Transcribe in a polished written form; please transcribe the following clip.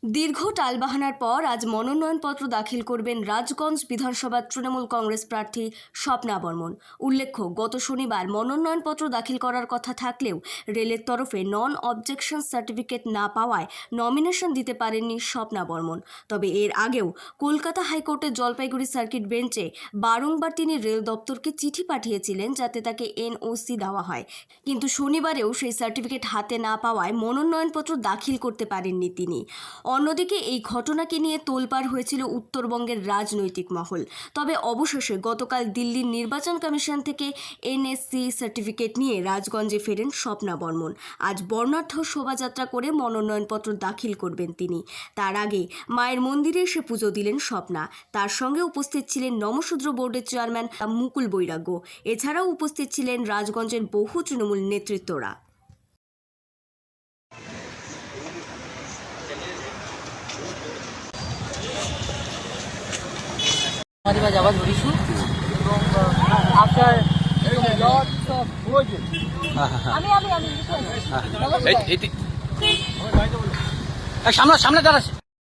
দীর্ঘ টালবাহানার পর আজ মনোনয়নপত্র দাখিল করবেন রাজগঞ্জ বিধানসভার তৃণমূল কংগ্রেস প্রার্থী স্বপ্না বর্মন। উল্লেখ্য, গত শনিবার মনোনয়নপত্র দাখিল করার কথা থাকলেও রেলের তরফে নন অবজেকশন সার্টিফিকেট না পাওয়ায় নমিনেশন দিতে পারেননি স্বপ্না বর্মন। তবে এর আগেও কলকাতা হাইকোর্টের জলপাইগুড়ি সার্কিট বেঞ্চে বারংবার তিনি রেল দপ্তরকে চিঠি পাঠিয়েছিলেন যাতে তাকে এনওসি দেওয়া হয়, কিন্তু শনিবারেও সেই সার্টিফিকেট হাতে না পাওয়ায় মনোনয়নপত্র দাখিল করতে পারেননি তিনি। অন্যদিকে এই ঘটনাকে নিয়ে তোলপাড় হয়েছিল উত্তরবঙ্গের রাজনৈতিক মহল। তবে অবশেষে গতকাল দিল্লির নির্বাচন কমিশন থেকে এনএসসি সার্টিফিকেট নিয়ে রাজগঞ্জে ফেরেন স্বপ্না বর্মন। আজ বর্ণাঢ্য শোভাযাত্রা করে মনোনয়নপত্র দাখিল করবেন তিনি। তার আগে মায়ের মন্দিরে এসে পুজো দিলেন স্বপ্না। তার সঙ্গে উপস্থিত ছিলেন নমশূদ্র বোর্ডের চেয়ারম্যান মুকুল বৈরাগ্য। এছাড়াও উপস্থিত ছিলেন রাজগঞ্জের বহু তৃণমূল নেতৃত্বরা। আমাদের আবার ধরিছু এবং আফটার লটস অফ আমি সামনে সামনে দাঁড়াচ্ছে।